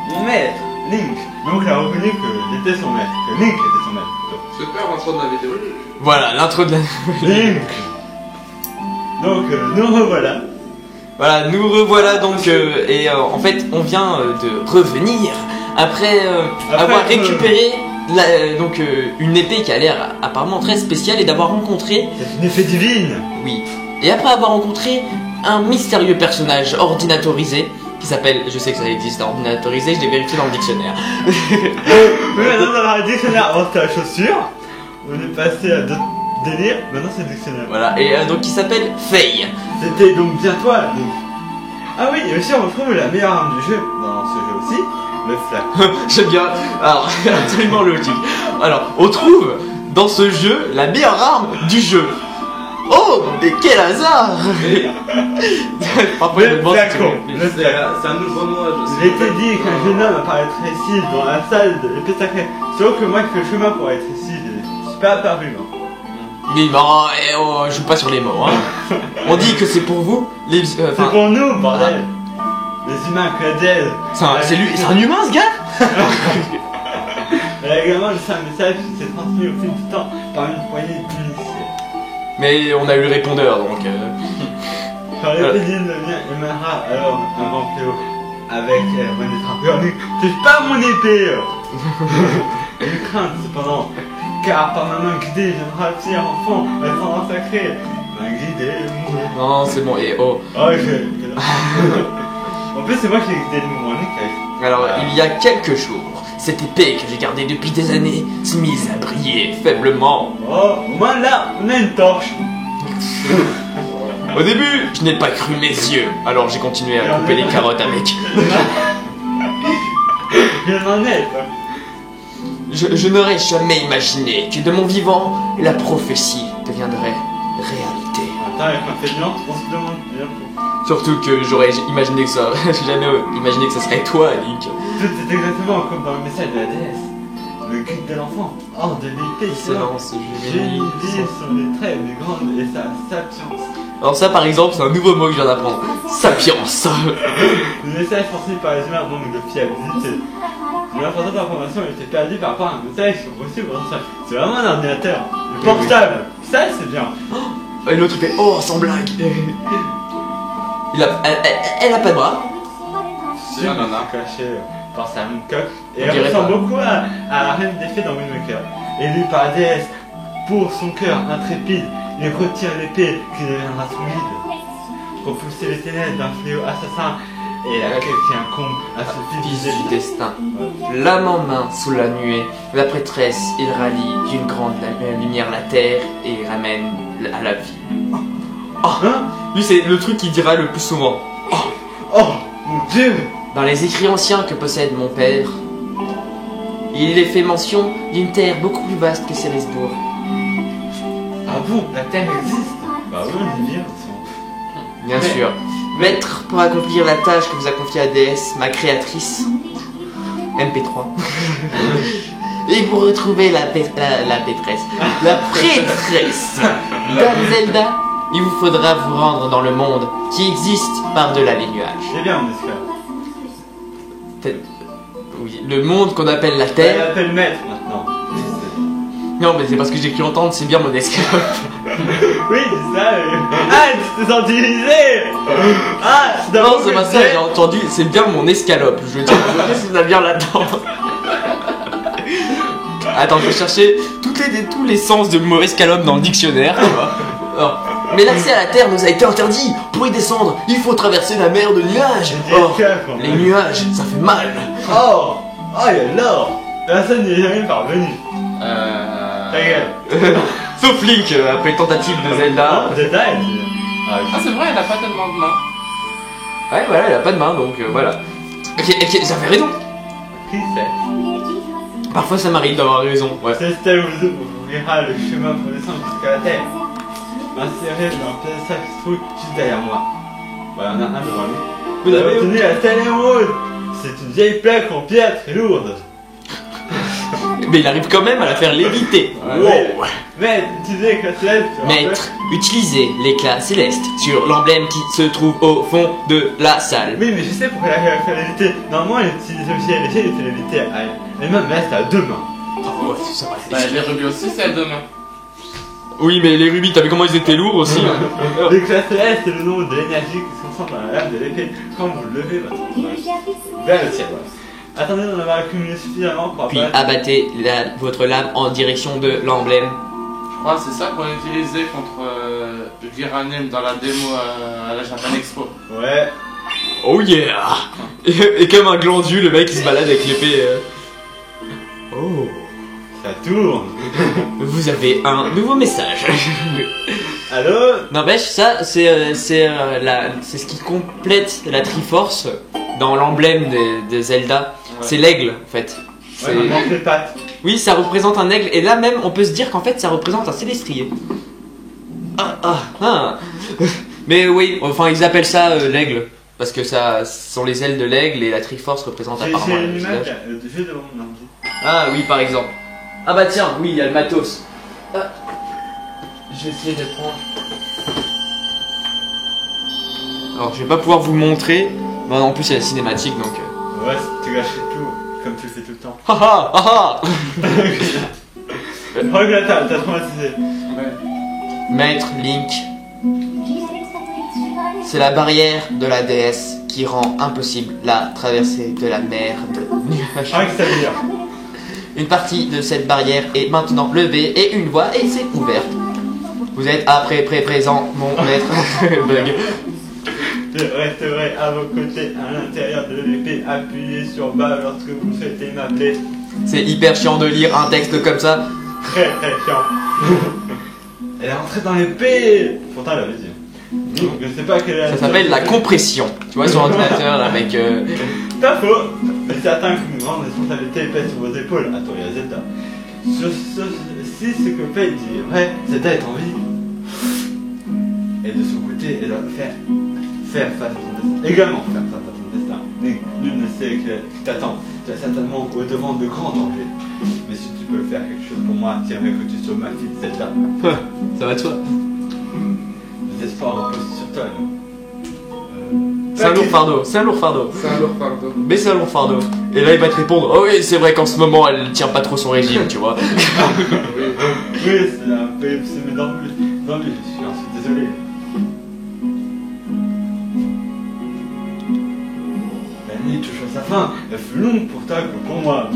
mon maître, Link. Donc il a reconnu que j'étais son maître, que Link était son maître. Super l'intro de la vidéo. Voilà, l'intro de la... Link. Donc nous revoilà. Voilà, nous revoilà donc, en fait, on vient de revenir après avoir récupéré une épée qui a l'air apparemment très spéciale et d'avoir rencontré... C'est une épée divine. Oui. Et après avoir rencontré un mystérieux personnage ordinatorisé qui s'appelle, je sais que ça existe, ordinatorisé, je l'ai vérifié dans le dictionnaire. Oui, maintenant dans le dictionnaire, avant c'était la chaussure. On est passé à d'autres délires, maintenant c'est le dictionnaire. Voilà, et donc il s'appelle Faye. C'était donc bien toi. Donc... Ah oui, et aussi on retrouve la meilleure arme du jeu, dans ce jeu aussi, le flac. J'aime bien, alors, absolument logique. Alors, on trouve dans ce jeu la meilleure arme du jeu. Oh, mais quel hasard. Parfois, je me demande si tu veux. C'est un nouveau mot, je sais. Il était dit qu'un jeune homme apparaîtrait ici dans la salle de l'épée sacrée. Sauf que moi qui fais le chemin pour être ici, je suis pas apparu, moi. Mais bon, on joue pas sur les mots, hein. On dit que c'est pour vous, les... C'est pour nous, bordel. Les humains cladels. C'est un humain, ce gars. Également, c'est un message qui s'est transmis au fil du temps par une poignée d'initiés. Mais on a eu le répondeur, donc... Quand l'épée divine devient émanera alors un grand fléau avec renaîtra. Touche pas mon épée. Une crainte cependant, car par ma main guidée viendra le petit enfant, l'ascendant sacré. Main guidée, Non, c'est bon, et oh. Oh, en plus, c'est moi qui ai guidé le mouvement nickel. Alors, il y a quelques jours, cette épée que j'ai gardée depuis des années s'est mise à briller faiblement. Oh, au moins là, on a une torche. Au début, je n'ai pas cru mes yeux, alors j'ai continué à couper les carottes avec. Bien en est. Je n'aurais jamais imaginé que de mon vivant, la prophétie deviendrait réalité. Attends, il m'a fait blanc, on se demande bien. Surtout que j'aurais imaginé que ça... J'ai jamais imaginé que ça serait toi, Link. Tout est exactement comme dans le message de la déesse. Le guide de l'enfant, hors de l'épée, Excellent, ce jeu. j'ai une idée sur les traits du grand et sa sapience. Alors ça, par exemple, c'est un nouveau mot que je viens d'apprendre. Sapience. Le message transmis par les humains manque de fiabilité. L'importante information a été perdue par rapport à un message reçu par un seul. C'est vraiment un ordinateur. Le portable. Ça, c'est bien. Et l'autre il fait oh sans blague. Elle a pas de bras. Si, on en a. Caché par sa même coque. Et On elle dirait ressemble pas. beaucoup à la reine des fées dans Wind Waker. Élu par la déesse pour son cœur intrépide, il retire l'épée qui deviendra son guide. Repousser les ténèbres d'un fléau assassin et la quête qui incombe à ce Fils fils du destin. L'âme en main sous la nuée, la prêtresse, il rallie d'une grande lumière la terre et ramène à la vie. Oh, Hein? lui c'est le truc qu'il dira le plus souvent. Oh mon dieu! Dans les écrits anciens que possède mon père, il est fait mention d'une terre beaucoup plus vaste que Cérisbourg. Ah bon, la Terre existe? Bah oui, on est bien. Bien sûr. Maître, pour accomplir la tâche que vous a confiée la déesse, ma créatrice, MP3. Et pour retrouver la prêtresse, Dame Zelda, il vous faudra vous rendre dans le monde qui existe par-delà les nuages. C'est bien, mon esclave. Oui, le monde qu'on appelle la Elle Terre. appelle maître maintenant. Non, mais c'est parce que j'ai cru entendre, c'est bien mon esclave. Oui, c'est ça. Ah, tu t'es senti visé. Ah, c'est Non, d'abord c'est pas ça, j'ai entendu, c'est bien mon escalope. Je veux dire, qu'est-ce que ça vient là-dedans? Attends, je vais chercher tous les sens de mot escalope dans le dictionnaire, tu vois. Alors, mais l'accès à la Terre nous a été interdit. Pour y descendre, il faut traverser la mer de nuages. Or, les nuages, ça fait mal. Oh, il y a l'or. Personne n'y est jamais parvenu. Ta gueule. Sauf Link, après une tentative de Zelda. Oh, Zelda, elle dit. Ah, c'est vrai, elle a pas tellement de mains. Ouais, voilà, elle a pas de main, donc voilà. Ok, j'avais raison. Qui c'est? Parfois, ça m'arrive d'avoir raison. Ouais. C'est celle où vous ouvrira le chemin pour descendre jusqu'à la Terre. Inséré dans un piédestal qui se trouve juste derrière moi. Voilà, on a un devant lui. Vous avez obtenu la stèle émeraude. C'est une vieille plaque en pierre très lourde. Mais il arrive quand même à la faire léviter. Wow. Mais utilisez l'éclat céleste. Maître, utilisez l'éclat céleste sur l'emblème qui se trouve au fond de la salle. Oui, mais je sais pourquoi elle a fait léviter. Normalement, elle utilise aussi elle fait léviter à elle même, mais elle, c'est à deux mains. Oh, ça va. Bah, les rubis aussi, c'est à deux mains. Oui, mais les rubis, t'as vu comment ils étaient lourds aussi hein. L'éclat céleste, c'est le nom de l'énergie qui se concentre dans la lame de l'épée. Quand vous le levez, vers le ciel. Attendez d'en avoir accumulé suffisamment pour Puis abattez votre lame en direction de l'emblème. Je crois que c'est ça qu'on utilisait contre le Giranim dans la démo à la Japan Expo. Ouais. Oh yeah. Et comme un glandu, le mec il se balade avec l'épée. Oh. Ça tourne. Vous avez un nouveau message. Allô? N'empêche, ça c'est ce qui complète la Triforce dans l'emblème de Zelda. Ouais. C'est l'aigle en fait. Ouais, il manque les pattes. Oui, ça représente un aigle et là même on peut se dire qu'en fait ça représente un célestrier. Mais oui, enfin ils appellent ça l'aigle parce que ça ce sont les ailes de l'aigle et la Triforce représente J'ai apparemment une le image visage. de jeu devant mon ordi. Ah oui, par exemple. Ah bah tiens, oui, il y a le matos. Ah. Je vais essayer de prendre. Alors, je vais pas pouvoir vous le montrer. Bah, en plus, il y a la cinématique donc. Ouais, tu gâches tout, comme tu le fais tout le temps. Haha, haha. Regarde, t'as traumatisé. Ouais. Maître Link, c'est la barrière de la déesse qui rend impossible la traversée de la mer de nuages. Ah, que ça veut dire. Une partie de cette barrière est maintenant levée et une voie est ouverte. Vous êtes présent, mon maître. Bug. Je resterai à vos côtés à l'intérieur de l'épée, appuyez sur bas lorsque vous souhaitez m'appeler. C'est hyper chiant de lire un texte comme ça. Très chiant. Elle est rentrée dans l'épée. Pourtant, elle avait dit. Donc, je sais pas quelle est Ça s'appelle la compression. Tu vois, sur ordinateur avec. Pas faux. Mais certains qui une grande responsabilité pèse sur vos épaules. Attends, il y a Zelda. Si ce que fait dit est vrai, Zelda est en vie. Et de son côté, elle doit faire face à son destin. Également faire face à son destin. Mais nul ne sait qui t'attend. Tu es certainement au devant de grands dangers. Mais si tu peux faire quelque chose pour moi, j'aimerais que tu sois ma fille, Zelda. Ça va de soi. Les espoirs reposent sur toi. C'est un lourd fardeau, c'est un lourd fardeau. C'est un lourd fardeau. Mais c'est un lourd fardeau. Et là, il va te répondre. Oh oui, c'est vrai qu'en ce moment, elle tient pas trop son régime, tu vois. Oui. Oui, c'est un peu semé d'embûches. Je suis désolé. La nuit touche à sa fin. Elle fut longue pour toi que pour moi.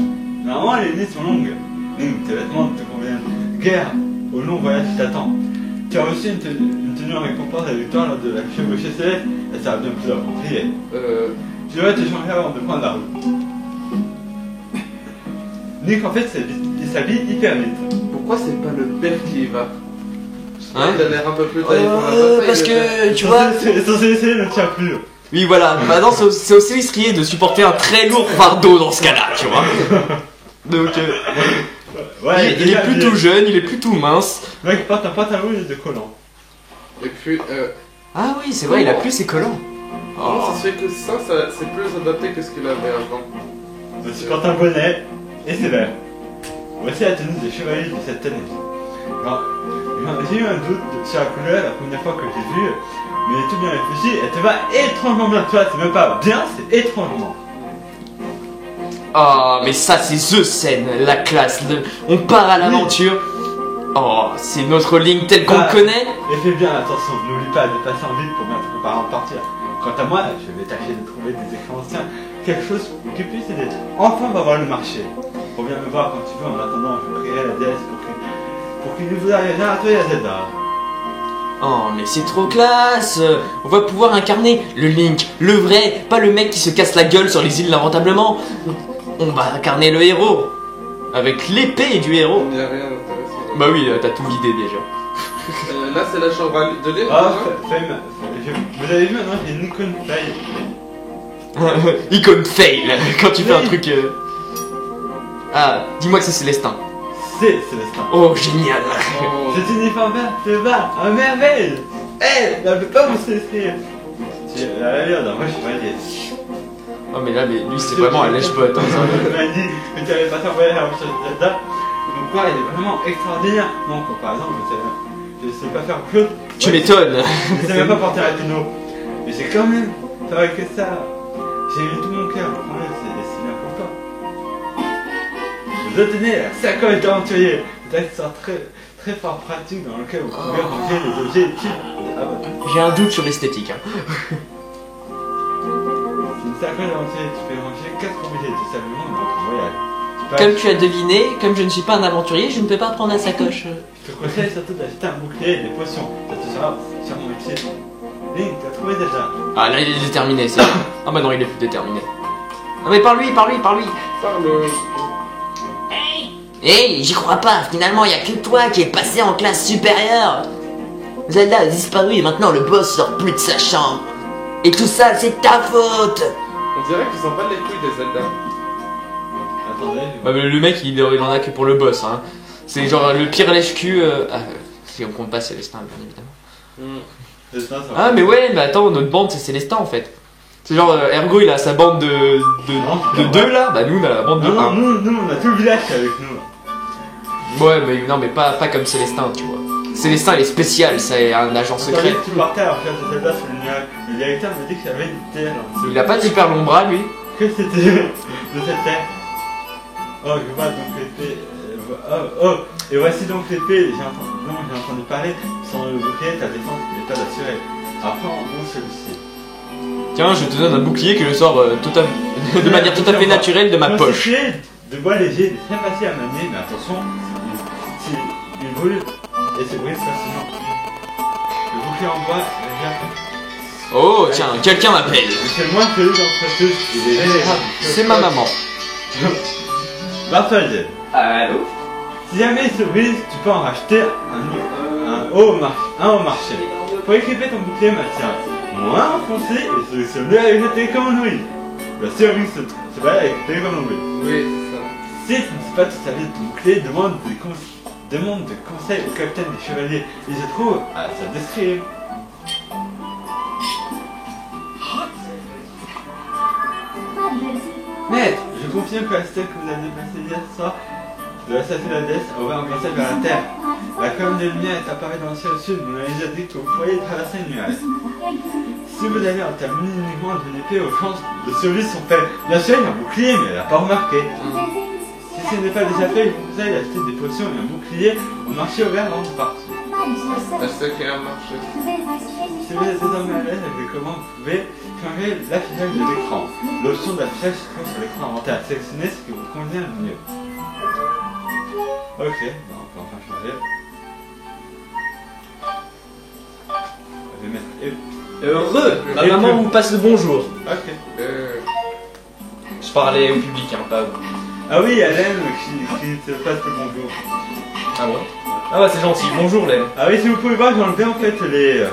Normalement, les nuits sont longues. Tes vêtements te conviennent. Guerre, au long voyage qui t'attend. Tu as aussi une tenue en récompense de la victoire lors de la chevauchée céleste. Et ça va bien plus approprié. Tu devrais te changer avant de prendre la route. Nick, en fait, il s'habille hyper vite. Pourquoi c'est pas le père qui y va? Hein? Il a l'air un peu plus taillé pour la bataille. Parce que, tu vois. Son CC ne tient plus. Oui, voilà. Maintenant, c'est au célestrier de supporter un très lourd fardeau dans ce cas-là, tu vois. Donc, Ouais, il est plutôt jeune, il est plutôt mince. Le mec porte un pantalon et des collants. Et puis, Ah oui, c'est vrai, il a plus ses collants. comment ça se fait que ça c'est plus adapté que ce qu'il avait avant? Il porte un bonnet et c'est vert. Voici la tenue des chevaliers de cette année. J'ai eu un doute sur la couleur la première fois que j'ai vu, mais tout bien réfléchi, elle te va étrangement bien. Tu vois, c'est même pas bien, c'est étrangement. Oh, mais ça, c'est The Scène, la classe. On part à l'aventure. Oh, c'est notre ligne telle qu'on le connaît. Et fais bien attention, n'oublie pas de passer en ville pour bien te préparer à partir. Quant à moi, je vais tâcher de trouver des écrans anciens, quelque chose qui puisse aider. Enfin, on va voir le marché. Reviens me voir quand tu veux, en attendant, je prierai la déesse pour qu'il ne vous arrive rien à toi et à Zelda. Oh, mais c'est trop classe. On va pouvoir incarner le Link, le vrai, pas le mec qui se casse la gueule sur les îles lamentablement. On va incarner le héros, avec l'épée du héros. Il n'y a rien d'intéressant. Bah oui, t'as tout vidé déjà. Là, c'est la chambre de lire. Ah, vous avez vu maintenant, il y a une icône fail. Icône fail, quand tu fais un truc... Ah, dis-moi que c'est Célestin. C'est Célestin. Oh, génial. Oh. Cet uniforme vert te va à merveille. Eh, ne peut pas vous cesser. Tu as l'air d'un vrai chevalier. Oh mais là, lui c'est vraiment un lèche-pote. Hein, Il m'a dit que tu avais pas envoyé la recherche de Zelda. Donc quoi, il est vraiment extraordinaire. Non, quoi, par exemple, je sais pas faire autre chose. Tu m'étonnes. Je sais même pas porter un piano. Mais j'ai quand même fabriqué ça. J'ai mis tout mon cœur. Ouais, c'est bien pour toi. Vous tenez la sacoche d'aventurier. C'est un accessoire très fort pratique dans lequel vous pouvez ranger les objets utiles. Ah bah. J'ai un doute sur l'esthétique. Hein. C'est une sacoche d'aventurier. Tu peux ranger 4 objets tout simplement dans ton voyage. Comme tu as deviné, comme je ne suis pas un aventurier, je ne peux pas prendre la sacoche. Je te conseille surtout d'acheter un bouclier et des potions. Ça te sera sûrement utile. Link, t'as trouvé déjà? Ah là il est déterminé, c'est... Ah bah non, il est plus déterminé. Ah mais par lui. Parle. Hey, j'y crois pas, finalement y a que toi qui est passé en classe supérieure. Zelda a disparu et maintenant le boss sort plus de sa chambre. Et tout ça, c'est ta faute. On dirait qu'ils sont pas les couilles des Zelda. Attendez. Bah mais le mec il en a que pour le boss. Hein. C'est genre le pire lèche-cul... si on compte pas Célestin bien évidemment. C'est ça, ça. Ah mais ouais, mais attends, notre bande c'est Célestin en fait. C'est genre Ergo il a sa bande de deux là, bah nous on a la bande de Non, 1. nous, on a tout le village avec nous. Ouais mais non mais pas comme Célestin tu vois. Célestin il est spécial, c'est un agent secret. Tu partais à la recherche de Zelda sur le nuage. Le directeur m'a dit qu'il y avait une terre. Il a pas de super long bras lui. Que c'était de cette terre? Oh, je vois donc l'épée. Et voici donc l'épée j'ai entendu parler. Sans le bouclier, ta défense n'est pas assurée. Apprends donc celui-ci. Tiens, je te donne un bouclier que je sors de manière tout à fait naturelle de ma poche. Constitué de bois léger, très facile à manier, mais attention, il brûle et se brise facilement. Le bouclier en bois est bien. Oh tiens, quelqu'un m'appelle. C'est moi que dans cette C'est ma maman. Barthold, Allô? si jamais il se brise, tu peux en racheter un au marché. Pour équiper ton bouclier, Mathias, moins enfoncé et solutionné avec la télécommande Wii. La série se bat avec la télécommande Wii. Oui, c'est ça. Si tu ne sais pas tout savoir de ton bouclier, demande des conseils au capitaine des chevaliers. Il se trouve à sa description. Maître, je confirme que la stèle que vous avez déplacée hier soir de la statue de la déesse a ouvert un passage vers la terre. La colonne de lumière est apparue dans le ciel sud, vous m'avez déjà dit que vous pourriez traverser le nuage. Si vous avez un terme uniquement d'une épée, aux chances de survie sont faibles. Bien sûr, il y a un bouclier, mais elle n'a pas remarqué. Si ce n'est pas déjà fait, je vous conseille d'acheter des potions et un bouclier au marché ouvert avant de partir. Acheter qu'il y a un marché. Si vous êtes désormais à l'aise avec les commandes, vous pouvez changer l'affichage de l'écran. L'option d'affichage se trouve sur l'écran inventaire. Sélectionnez ce qui vous convient le mieux. Ok, bon, on peut enfin changer. Je vais mettre... Heureux. Ma maman vous passe le bonjour. Ok. Je parlais au public, hein, pas à vous. Ah oui, Alain qui te passe le bonjour. Ah bon? Ah bah c'est gentil, bonjour Lem. Ah oui, si vous pouvez voir, j'ai enlevé en fait les...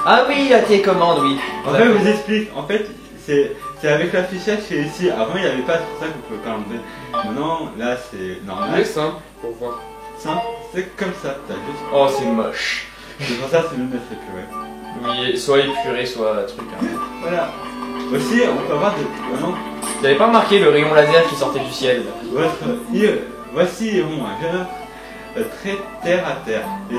Ah oui, à tes commandes, oui. En fait, je vous explique. En fait, c'est avec l'affichage qui est ici. Avant, il n'y avait pas, c'est pour ça que vous pouvez pas l'enlever. Maintenant, là, c'est normal. Oui, simple pour voir. Simple, c'est comme ça. T'as juste... Oh, c'est moche. C'est pour ça que c'est mieux de mettre épuré. Oui, soit épuré, soit truc. Hein. Voilà. Aussi, on peut avoir de... Maintenant, Vous n'avez pas remarqué le rayon laser qui sortait du ciel? voici bon, un jeune très terre à terre. Les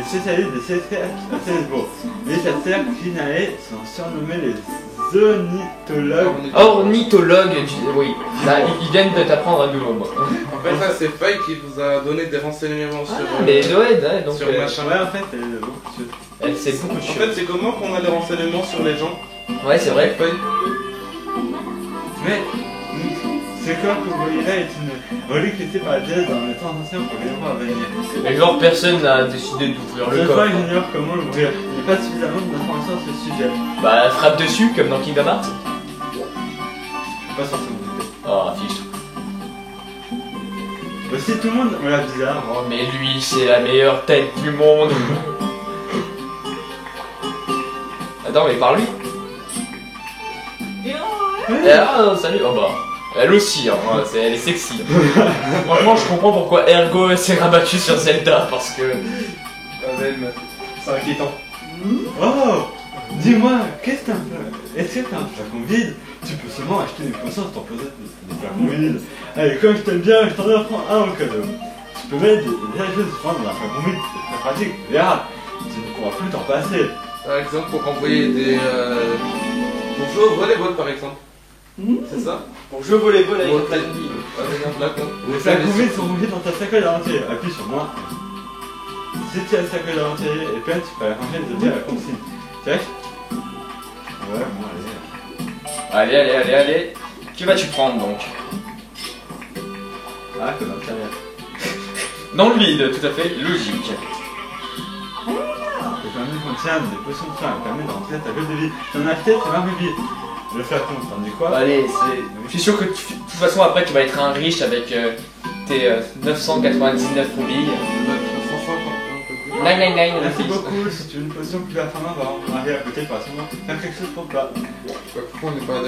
spécialistes des CSGO. Les chasseurs criminels sont surnommés les ornithologues. Ornithologue, oui. Là, ils viennent de t'apprendre un nouveau mot. En fait, là, c'est Faye qui vous a donné des renseignements sur. Mais Noël, hein, donc. Sur machin. Ouais, en fait, elle est beaucoup de choses. Elle sait beaucoup de En choses. fait, c'est comment qu'on a des renseignements sur les gens? Ouais, c'est vrai. Faye. Mais, ce corps que vous voyez là est une relique laissée par la déesse dans le temps ancien pour les rois à venir. Mais genre, personne n'a décidé d'ouvrir le Je coffre. sais pas, j'ignore comment l'ouvrir. Il n'y a pas suffisamment d'informations à ce sujet. Bah, frappe dessus, comme dans Kingdom Hearts. Je suis pas censé m'en douter. Oh, fiche. Aussi, tout le monde on l'a bizarre. Oh, mais lui, c'est la meilleure tête du monde. Attends, mais par lui. Ah, salut. Oh bah, elle aussi, hein, elle est sexy. Franchement, je comprends pourquoi Ergo s'est rabattu sur Zelda, parce que... Même. C'est inquiétant. Oh Dis-moi, qu'est-ce que t'as un peu? Est-ce que t'as un flacon vide? Tu peux seulement acheter des poissons sans poser des flacons vides. Allez, comme je t'aime bien, je t'en offre un au cadeau. Tu peux mettre des choses dans un flacon vide, c'est très pratique. Regarde, tu ne pourras plus t'en passer. Par exemple, pour envoyer des. Pour jouer au volleyball, par exemple. C'est ça? Pour jouer au volleyball avec Bon, un flacon vide. Avec un flacon. Les flacons vides sont rangés dans ta sacoche à l'entier. Appuie sur moi. Si tu as la sacoche à l'entier et pleine, tu peux la ranger et te dire la consigne. Check. Ouais, bon, allez. Allez. Que vas-tu prendre donc? Ah, que dans le carrière. Dans le vide, tout à fait logique. Le permis contient des potions de faim, permet de rentrer ta gueule de vie. T'en as acheté, c'est marre vie. Le flacon, t'en dis quoi? Allez, je suis sûr que de toute façon après tu vas être un riche avec tes 999 roubilles. 999 Merci rupees. beaucoup, si tu veux une potion plus la fin avant, on arrive à côté par moment, faire quelque chose pour toi. Pourquoi on n'est pas.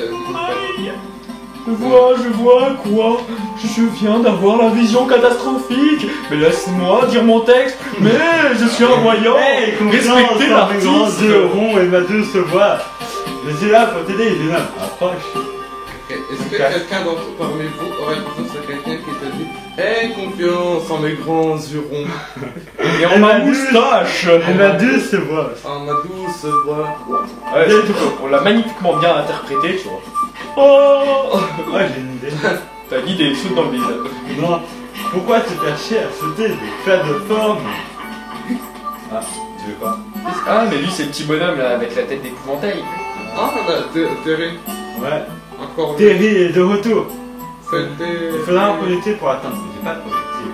Je vois quoi? Je viens d'avoir la vision catastrophique. Mais laisse-moi dire mon texte. Mais je suis un voyant. Hey, Respectez confiance dans mes grands l'artiste. yeux ronds et ma douce voix. Je suis là pour t'aider, jeune homme. Approche. Est-ce que quelqu'un parmi vous aurait confiance à quelqu'un qui te dit aie confiance en mes grands yeux ronds Et en ma moustache. Et ma douce voix. en ma douce voix? Ouais, on l'a magnifiquement bien interprété, tu vois. Oh, Ah, j'ai une idée. t'as l'idée, saute dans le vide. Non, pourquoi te faire chier à sauter des faire de forme? Ah, tu veux quoi? Ah, mais lui c'est le petit bonhomme là avec la tête d'épouvantail. Ah, là, Terry. Ouais. Encore Terry est de retour. C'était. Il faudra un projectile pour l'atteindre. J'ai pas de projectile.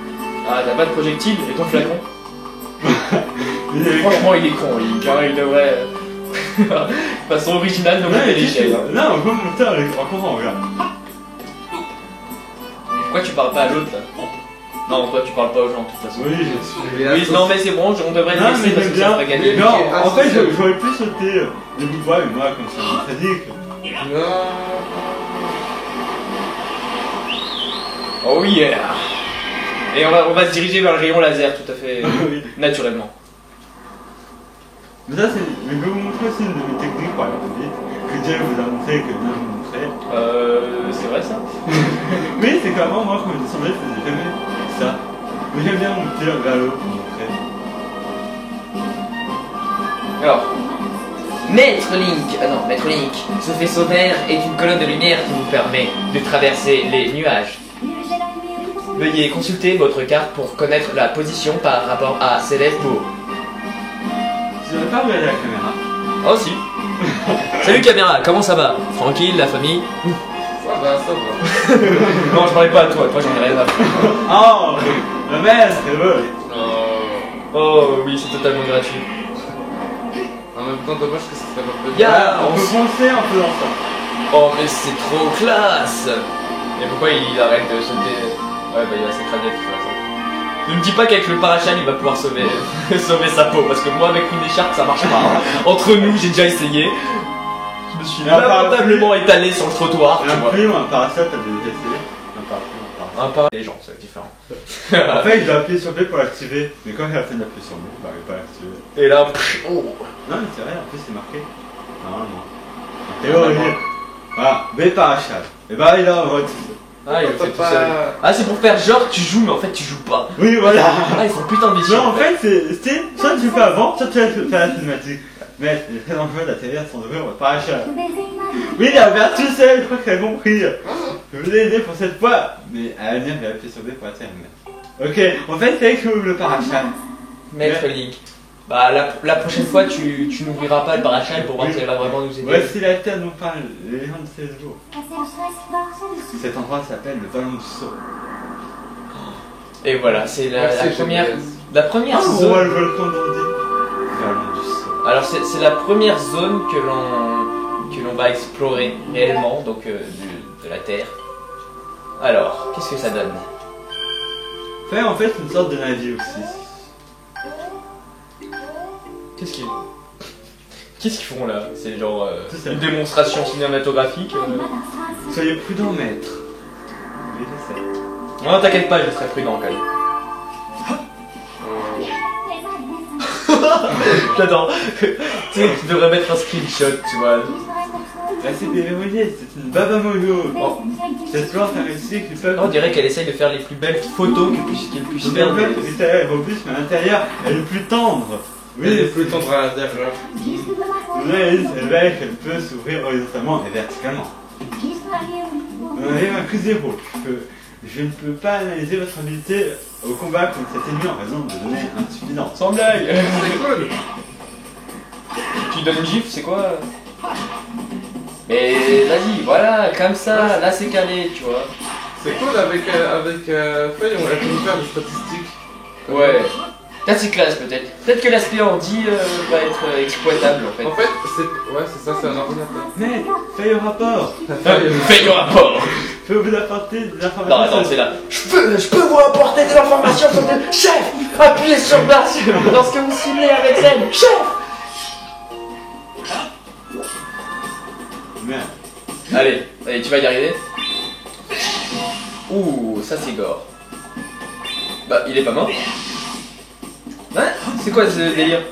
Ah, t'as pas de projectile et ton flacon? Il est- Franchement, il est con, il devrait. Façon originale de Non, monter mais l'échelle. non, on peut monter en courant, regarde. Pourquoi tu parles pas à l'autre là? Non, toi tu parles pas aux gens de toute façon. Oui, je suis. Oui, non, mais c'est bon, on devrait le Non, laisser mais parce j'aime que ça bien. ferait gagner. Non, en fait, associé. j'aurais pu sauter des bouts de bois, mais moi, comme c'est un sadique. Oh yeah! Et on va se diriger vers le rayon laser tout à fait Oui. naturellement. Mais ça, c'est. Mais je vais vous montrer aussi une de mes techniques pour aller plus vite. Que Dieu vous a montré, que Dieu vous montrait. C'est vrai ça? Mais c'est qu'avant, moi, quand je descendais, je faisais jamais ça. Mais j'aime bien monter vers le haut pour montrer. Alors, Maître Link, ce faisceau vert est une colonne de lumière qui vous permet de traverser les nuages. Veuillez consulter votre carte pour connaître la position par rapport à Céleste-Bourg. Je n'aurais pas regardé la caméra. oh si. Salut caméra, comment ça va? Tranquille, la famille? Ça va. Non, je parlais pas à toi j'en ai rien à foutre. Oh, le maître est heureux. Oh oui, c'est totalement gratuit. En même temps, dommage que ça serait pas fait. Ya, On peut penser en faisant ça. Oh mais c'est trop classe. Et pourquoi il arrête de sauter? Ouais bah il a ses crânettes de toute façon. Ne me dis pas qu'avec le parachal il va pouvoir sauver, sauver sa peau, parce que moi avec une écharpe ça marche pas. Hein. Entre nous j'ai déjà essayé. Je me suis lamentablement étalé sur le trottoir, tu Un vois. plume, un parasol, t'as déjà essayé? Un parapluie, un parasol. Un pas les gens, c'est différent. En fait, il doit appuyer sur B pour l'activer. Mais quand il a fait d'appuyer sur B, il n'arrive pas à l'activer. Et là, pff, oh. Non, mais c'est vrai, en plus, c'est marqué. Normalement. Théorie. Voilà, B parachal. Et bah, il a un vote. Ah, il le fait tout seul. Ah, c'est pour faire genre tu joues, mais en fait tu joues pas. Oui, voilà. Ah, ils sont putain de Non, en fait, c'est soit tu le fais avant, soit tu fais la cinématique. Mais il est très dangereux d'atterrir sans ouvrir votre parachal. Oui, il a ouvert tout seul, je crois qu'il a compris. Je vous ai aidé pour cette fois. Mais à l'avenir, il va appuyer sur B pour atterrir. Ok, en fait, c'est que j'ouvre le parachal. Maître Link. Bah, la prochaine fois, tu n'ouvriras pas le parachal pour voir Oui. si elle va vraiment nous aider. Voici la terre dont parle les légendes de 16 jours. Cet endroit s'appelle le Vallon du Saut. Et voilà, c'est la Merci, première, GPS. la première On voit zone. le volcan d'Andy. Vallon du Saut. Alors, c'est la première zone que l'on va explorer réellement, donc de la Terre. Alors, qu'est-ce que ça donne? Fait en fait une sorte de navire aussi. Qu'est-ce qu'ils font là? C'est genre Tout ça. une démonstration cinématographique. Soyez prudent, maître. Oui, je sais. Non, t'inquiète pas, je serai prudent quand même. J'adore. Tu sais, tu devrais mettre un screenshot, tu vois. Là, c'est déverrouillé, c'est une baba moyo. Oh. J'espère faire réussir qu'ils peuvent. On dirait qu'elle essaye de faire les plus belles photos qu'elle puisse faire. En fait, c'est robuste, mais à l'intérieur, elle est plus tendre. Oui, il est plus tendre à l'intérieur. Oui, c'est vrai qu'elle peut s'ouvrir horizontalement et verticalement. On arrive à plus zéro. Je ne peux pas analyser votre habilité au combat contre cet ennemi en raison de données insuffisantes. Sans blague. C'est cool. Tu donnes une gifle, c'est quoi? Mais vas-y, voilà, comme ça, là c'est calé, tu vois. C'est cool avec Feuille, on a pu faire des statistiques. Ouais. Là c'est classe peut-être. Peut-être que l'aspect handi va être exploitable en fait. En fait, c'est ça, c'est un ordinateur. Mais, fais au rapport. Fais le rapport. Je peux vous apporter des informations. Non, attends, c'est là. Je peux vous apporter des informations sur le chef. Appuyez sur place lorsque vous ciblez avec Zen. Chef. Merde. Allez, tu vas y arriver. Ouh, ça c'est gore. Bah, il est pas mort. Hein? C'est quoi ce délire?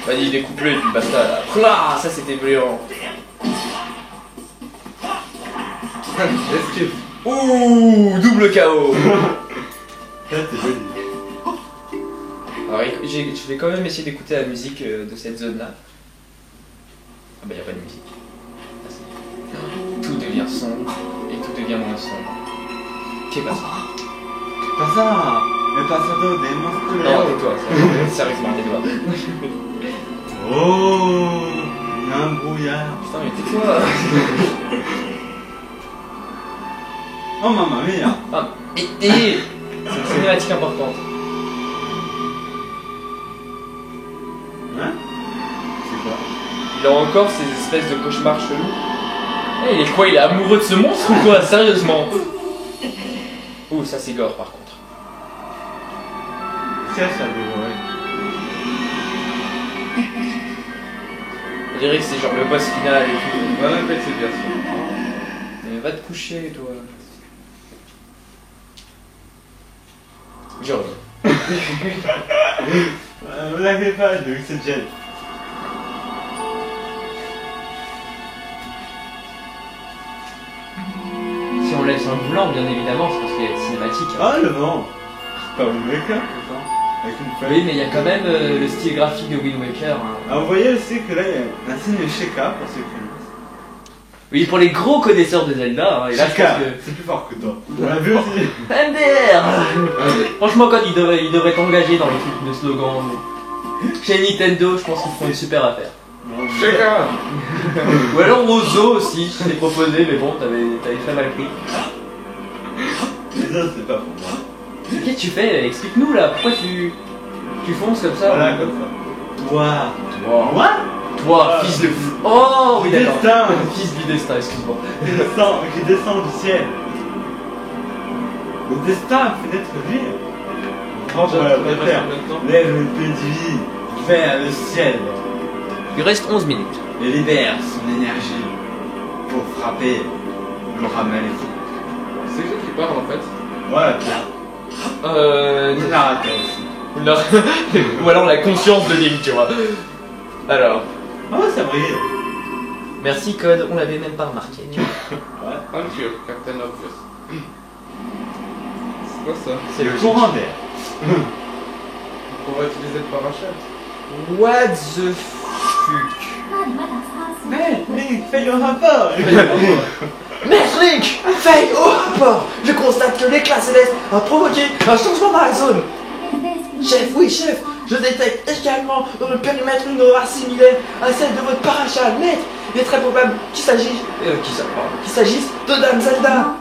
Vas-y, découpe-le et puis basta là. Là, ça c'était brillant. Esquive. Ouh, double KO. Ça, c'est joli. Alors, je vais quand même essayer d'écouter la musique de cette zone-là. Ah bah, y a pas de musique. Ah, c'est- Tout devient sombre et tout devient moins sombre. Qu'est-ce qui passe? Pas ça. Mais pas ça d'autre, des monstres. Non, tais-toi, sérieusement, tais-toi. Oh, il y a un brouillard. Putain, mais tais-toi. Oh, mamma mia. Ah, et c'est une cinématique importante. Hein? C'est quoi? Il a encore ces espèces de cauchemars chelous. Eh, il est quoi? Il est amoureux de ce monstre ou quoi? Sérieusement? Ouh, ça c'est gore par contre. C'est ça, dévoré. On dirait que c'est genre le boss final et tout. Voilà, en fait, c'est bien sûr. Mais va te coucher, toi. Je reviens. Vous l'avez pas, j'ai vu que c'est Jen. Si on laisse un blanc, bien évidemment, c'est parce qu'il y a une cinématique. Ah, le vent. C'est pas Wind Waker, pourtant. Avec une feuille. Oui, mais il y a quand même le style graphique de Wind Waker. Hein. Ah, vous voyez aussi que là, il y a un signe Sheka pour ceux qui connaissent. Oui, pour les gros connaisseurs de Zelda, hein, et là je Sheka, pense que... c'est plus fort que toi. On l'a vu aussi. MDR. Franchement, quand il devrait t'engager dans les trucs de slogan. Chez Nintendo, je pense qu'ils font une super affaire. Chacun. Ou alors Ozo aussi, je t'ai proposé, mais bon, t'avais très mal pris. Mais ça, c'est pas pour moi. Qu'est-ce que tu fais? Explique-nous là, pourquoi tu fonces comme ça? Voilà, comme ça. Toi. Toi, Moi toi, fils de fou. Oh oui, d'accord. Destin. Fils du destin, excuse-moi. Qui descend du ciel. Le destin fait naître vie. Prends pour la terre. Lève le petit, vers le ciel. Il reste 11 minutes. Et libère son énergie pour frapper le rat maléfique. C'est qui parle en fait? Voilà, le narrateur aussi. Non. Ou alors la conscience de Link, tu vois. Alors, Ah, ça brille. merci Code, on l'avait même pas remarqué. Ouais. Obvious, Captain Obvious. C'est quoi ça? C'est le courant d'air. On va utiliser le parachute. What the fuck? Mais, Link, fais le rapport. Maître Link, veille au rapport. Je constate que l'éclat céleste a provoqué un changement dans la zone. Chef, oui chef, je détecte également dans le périmètre une aura similaire à celle de votre parachal. Maître, il est très probable qu'il s'agisse de Dame Zelda.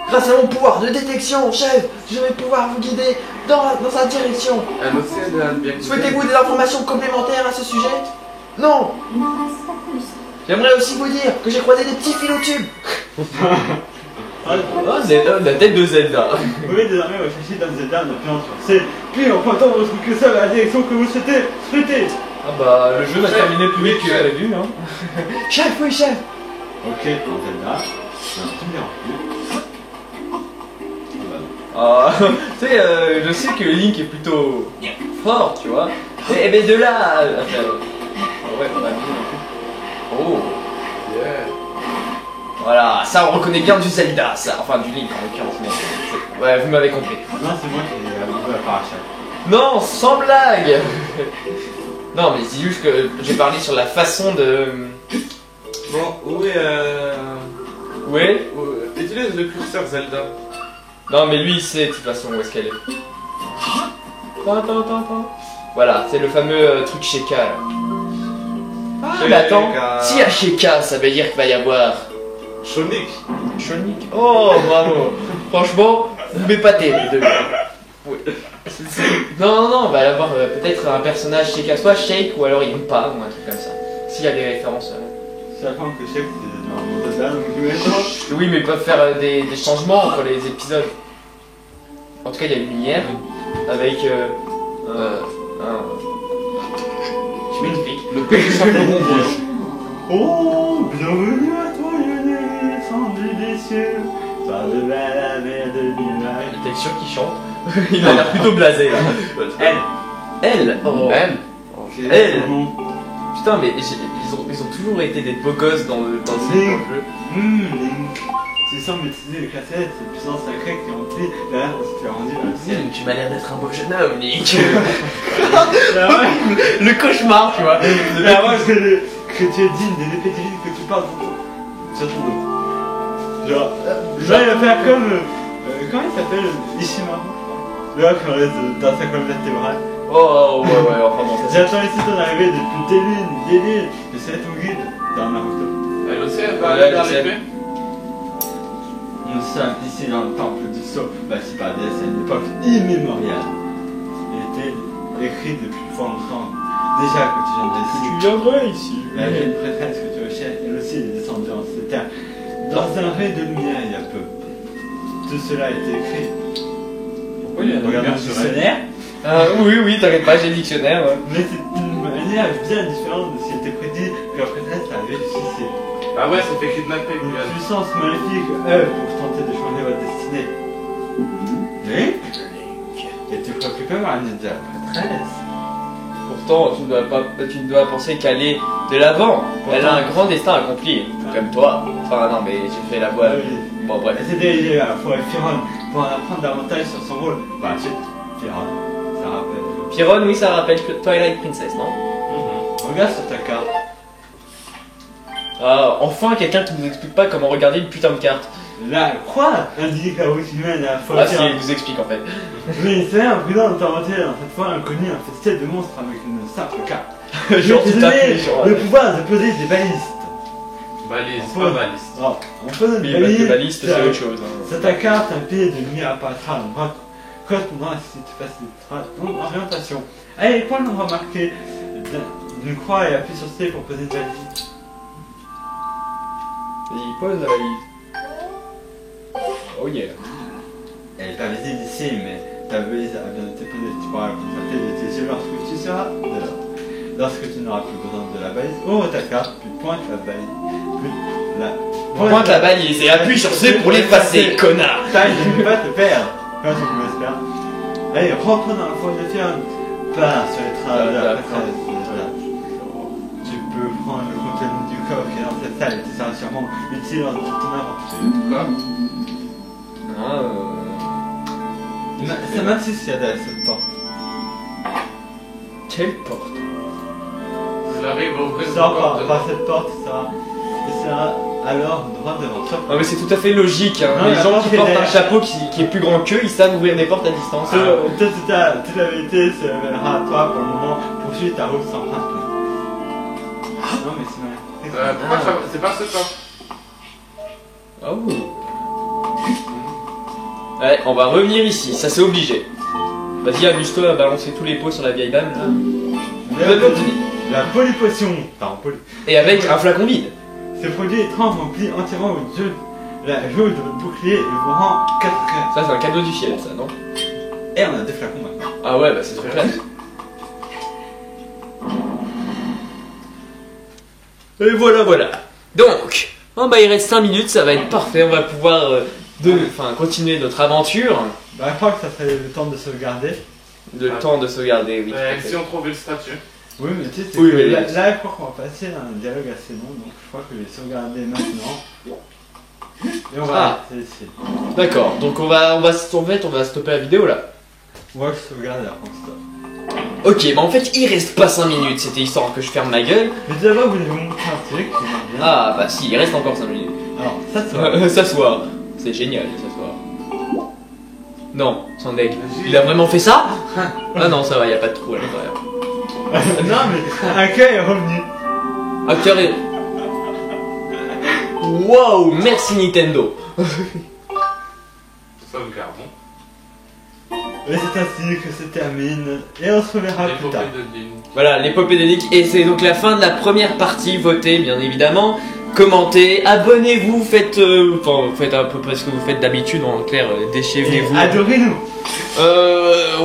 Grâce à mon pouvoir de détection, chef, je vais pouvoir vous guider dans sa direction. Elle aussi, elle a bien. Souhaitez-vous des informations complémentaires à ce sujet? Non. J'aimerais aussi vous dire que j'ai croisé des petits filotubes. Oh, Zelda, la tête de Zelda. Vous pouvez désormais rechercher dans Zelda en appuyant sur C, puis en pointant votre curseur à la direction que vous souhaitez. Ah bah, le jeu va se terminer plus vite que prévu, hein. Chef, oui chef. Ok, dans Zelda, c'est un petit bien. Ah, tu sais, je sais que Link est plutôt fort, tu vois. Eh ben de là. Ouais, on va mieux non plus. Oh. Yeah. Voilà, ça on reconnaît bien du Zelda, ça. Enfin du Link en l'occurrence, mais. Ouais, vous m'avez compris. Non, c'est moi qui ai avoué à parachat. Non, sans blague. Non, mais c'est juste que j'ai parlé sur la façon de. Bon, où est Ouais. utilise le curseur Zelda. Non, mais lui il sait de toute façon où est-ce qu'elle est. Voilà, c'est le fameux truc Sheka là. Mais attends, si à Sheka, ça veut dire qu'il va y avoir. Sonic. Sonic. Oh, bravo. Franchement, vous m'épatez les deux. Oui. Non, on va avoir peut-être un personnage Sheka, soit Shake ou alors Impa ou un truc comme ça. S'il y a des références. Sachant que Shake c'était dans le monde de donc maintenant. Oui, mais ils peuvent faire des changements entre les épisodes. En tout cas, il y a une lumière avec Je m'explique. Le petit chapeau rond. Oh, bienvenue à toi, Lionel, descendu des cieux. Par de la mer de nuages. T'es sûr qu'il chante? Il a l'air plutôt blasé là. Elle. Oh. Elle. Putain, mais ils ont toujours été des beaux gosses dans le jeu. Link. Tu sens maîtriser les cassettes, ces puissances sacrées qui ont pris derrière ce qui t'a rendu un ciel. Tu m'as l'air d'être un beau jeune homme, Link. Le cauchemar, tu vois. La vache que tu es digne des épées divines que tu portes sur ton dos. Genre, il va faire comme. Comment il s'appelle? Ishimaru, je crois. Là, qui reste dans sa colonne vertébrale. Oh, ouais, enfin bon, ça J'attends ici ton arrivée depuis des lunes, je sais ton guide dans Naruto. Elle aussi, elle va aller dans l'épée. Nous sommes ici dans le temple du sceau, bâti par Déesse à une époque immémoriale. Il était écrit depuis fort longtemps, déjà que tu viens de ici. Tu viendrais ici. La jeune prêtresse que tu recherches, elle aussi est descendue en ces terres. Dans un ray de lumière il y a peu. Tout cela a été écrit. Pourquoi il y a une Regarde lumière le sur elle? dictionnaire. Oui, t'inquiète pas, j'ai le dictionnaire. Ouais. Mais c'est une manière bien différente de ce qui était prédit que la prêtresse avait jusqu'ici. Ah ouais, ça fait kidnapper. Une puissance maléfique œuvre pour tenter de changer votre destinée. Link? Et tu crois que tu peux voir une de la prêtresse? Pourtant, tu ne dois penser qu'elle est de l'avant. Elle a un grand destin à accomplir, tout comme toi. Enfin, non, mais j'ai fait la voix. Bon, bref. Elle s'est dirigée à la forêt Firon pour en apprendre davantage sur son rôle. Bah, tu sais, Firon, ça rappelle. Piron, oui, ça rappelle Twilight Princess, non? Regarde sur ta carte. Ah, enfin quelqu'un qui nous explique pas comment regarder une putain de carte. Là, quoi indique la route humaine à la forêt Ah si, Firon. il vous explique en fait. Mais c'est un prudent de t'inventer dans cette fois inconnue un festival de monstres avec une simple carte. Genre, Je vais tu te t'appuies donner sur... le pouvoir de poser des balistes. Balise, On pas peut- baliste. Oh, on pose Oui, des parce que balistes. baliste, c'est autre chose. Hein. Sur ta carte, un pied de lumière apparaîtra à l'endroit correspondant à ce que tu faciliteras ton orientation. Allez, prends l'endroit marqué d'une croix et appuie sur C pour poser une balise. Il pose la valise. Oh yeah. Elle est pas visible ici, mais ta valise a bien été posée. Tu pourras la constater de tes yeux lorsque tu seras dehors. Lorsque tu n'auras plus besoin de la balise, ouvre ta carte, puis pointe la balise. Puis Pointe la balise et appuie sur C pour l'effacer, connard. Putain, je ne veux pas te perdre. Comme tu me laisses perdre. Allez, rentre dans la forêt de Fion. Pas sur les traces de la prêtresse. Tu peux prendre le contenu du coffre qui est dans cette salle et tu seras sûrement utile dans ton aventure. Quoi? Ah, Ça m'insiste s'il y a derrière cette porte. quelle porte? J'arrive à ouvrir Sors par cette porte, ça sera alors droit devant toi. Non mais c'est tout à fait logique, hein. Non, Les la gens porte qui est portent un derrière. chapeau qui est plus grand qu'eux, ils savent ouvrir des portes à distance. Peut-être que toute la vérité se révélera à toi pour le moment. Poursuis ta route sans crainte. Non mais c'est mal. Pourquoi ça... C'est pas ce temps? Oh. Ouais, on va revenir ici, ça c'est obligé. Vas-y, amuse-toi à balancer tous les pots sur la vieille dame là. La polypotion. Pardon, Et avec un flacon vide. Ce produit étrange remplit entièrement votre jeu. La jauge de votre bouclier et vous rend 4 cœurs. Ça c'est un cadeau du ciel ça, non? Et on a 2 flacons maintenant. Ah ouais, bah c'est très classe. Et voilà. Donc, bah il reste 5 minutes, ça va être parfait, on va pouvoir continuer notre aventure. Bah je crois que ça serait le temps de sauvegarder. Le temps de sauvegarder, oui. Si on trouvait le statut. Oui, mais tu sais, Oui, mais- là, je crois qu'on va passer à un dialogue assez long, donc je crois que je vais sauvegarder maintenant. Et on va arrêter ici. D'accord, donc on va stopper la vidéo là. Moi, je sauvegarde la console. Ok, bah en fait il reste pas 5 minutes, c'était histoire que je ferme ma gueule. Mais d'abord, vous voulez vous montrer un truc qui marche bien. Ah bah si, il reste encore 5 minutes. Alors, ça se voit. S'asseoir, c'est génial, s'asseoir. Non, Sandek, il a vraiment fait ça? Ah non, ça va, y a pas de trou à l'intérieur. Non, mais un cas est revenu. Acteur est... Wow, merci Nintendo. Sauvegardons. Et c'est ainsi que se termine, et on se reverra plus tard. L'épopée de Link. Voilà, l'épopée de Link, et c'est donc la fin de la première partie. Votez, bien évidemment. Commentez, abonnez-vous, faites à peu près ce que vous faites d'habitude, en clair, déchévrez-vous. Adorez-nous.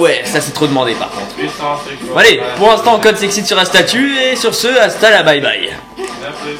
Ouais, ça c'est trop demandé par contre. Puissance et gloire. Allez, pour l'instant, code sexy sur un statut, et sur ce, hasta la bye bye. À plus.